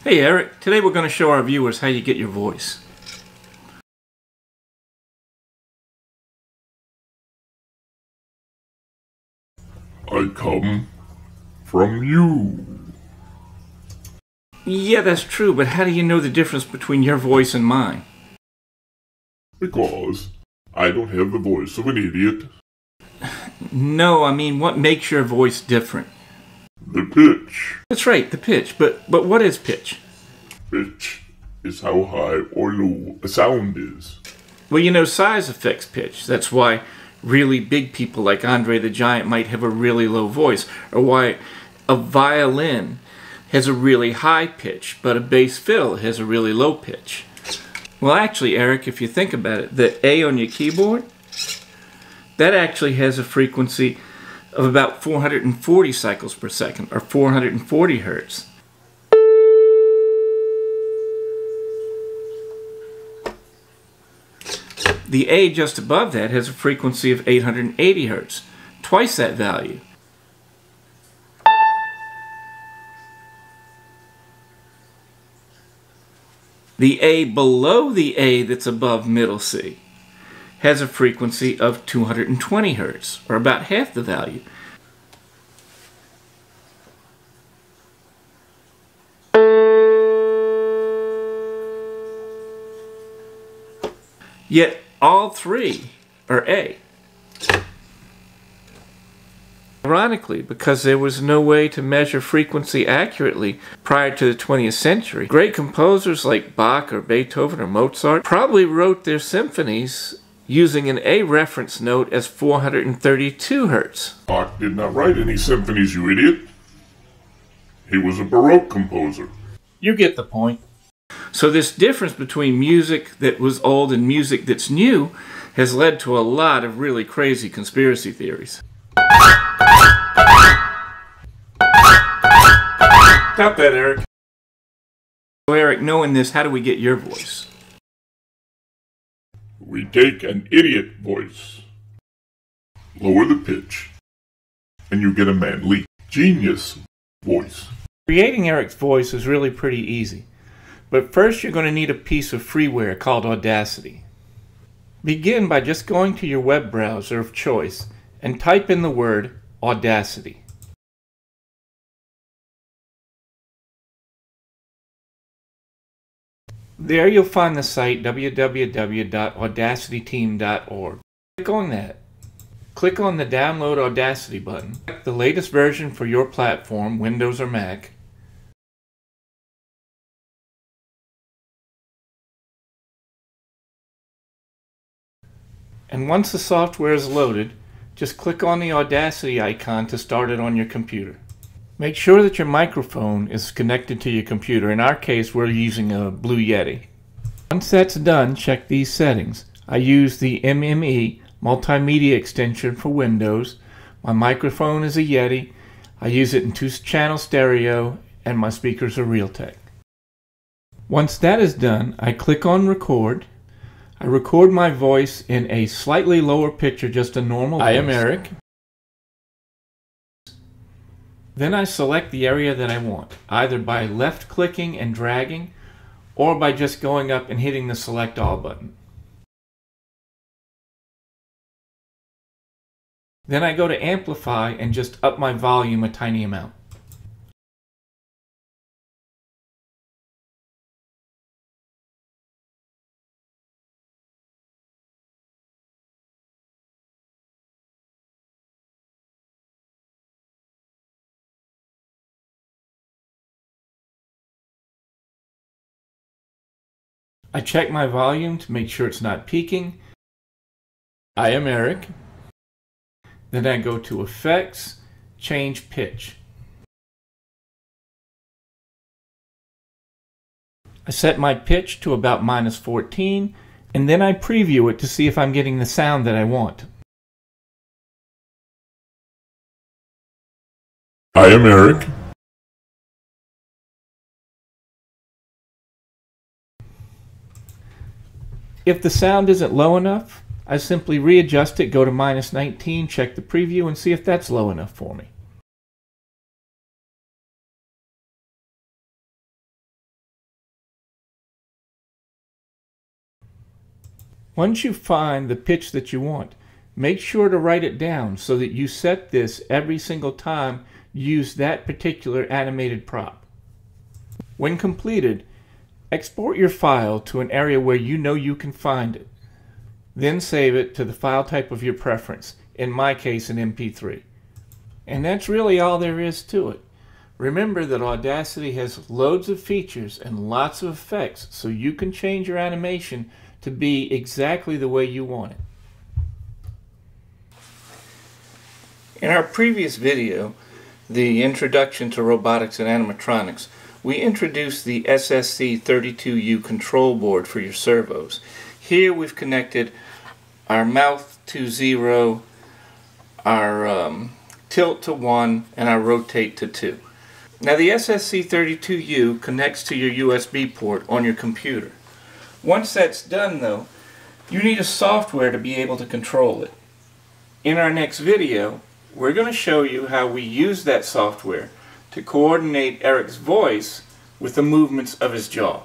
Hey Eric, today we're going to show our viewers how you get your voice. I come from you. Yeah, that's true, but how do you know the difference between your voice and mine? Because I don't have the voice of an idiot. No, I mean, what makes your voice different? The pitch. That's right, the pitch. But what is pitch? Pitch is how high or low a sound is. Well, you know, size affects pitch. That's why really big people like Andre the Giant might have a really low voice, or why a violin has a really high pitch, but a bass fiddle has a really low pitch. Well, actually, Eric, if you think about it, the A on your keyboard, that actually has a frequency of about 440 cycles per second, or 440 hertz. The A just above that has a frequency of 880 hertz, twice that value. The A below the A that's above middle C has a frequency of 220 hertz, or about half the value. Yet all three are A. Ironically, because there was no way to measure frequency accurately prior to the 20th century, great composers like Bach or Beethoven or Mozart probably wrote their symphonies using an A reference note as 432 hertz. Bach did not write any symphonies, you idiot. He was a Baroque composer. You get the point. So this difference between music that was old and music that's new has led to a lot of really crazy conspiracy theories. Stop that, Eric. So Eric, knowing this, how do we get your voice? We take an idiot voice, lower the pitch, and you get a manly, genius voice. Creating Eric's voice is really pretty easy. But first you're going to need a piece of freeware called Audacity. Begin by just going to your web browser of choice and type in the word Audacity. There you'll find the site www.audacityteam.org. Click on that. Click on the Download Audacity button. Select the latest version for your platform, Windows or Mac. And once the software is loaded, just click on the Audacity icon to start it on your computer. Make sure that your microphone is connected to your computer. In our case, we're using a Blue Yeti. Once that's done, check these settings. I use the MME multimedia extension for Windows. My microphone is a Yeti. I use it in 2-channel stereo, and my speakers are Realtek. Once that is done, I click on Record. I record my voice in a slightly lower pitch, or just a normal voice. I am Eric. Then I select the area that I want, either by left clicking and dragging, or by just going up and hitting the Select All button. Then I go to Amplify and just up my volume a tiny amount. I check my volume to make sure it's not peaking. I am Eric. Then I go to Effects, Change Pitch. I set my pitch to about -14, and then I preview it to see if I'm getting the sound that I want. I am Eric. If the sound isn't low enough, I simply readjust it, go to -19, check the preview, and see if that's low enough for me. Once you find the pitch that you want, make sure to write it down so that you set this every single time you use that particular animated prop. When completed, export your file to an area where you know you can find it. Then save it to the file type of your preference, in my case an MP3. And that's really all there is to it. Remember that Audacity has loads of features and lots of effects, so you can change your animation to be exactly the way you want it. In our previous video, the Introduction to Robotics and Animatronics, we introduced the SSC32U control board for your servos. Here we've connected our mouth to 0, our tilt to 1, and our rotate to 2. Now the SSC32U connects to your USB port on your computer. Once that's done though, you need a software to be able to control it. In our next video, we're going to show you how we use that software to coordinate Eric's voice with the movements of his jaw.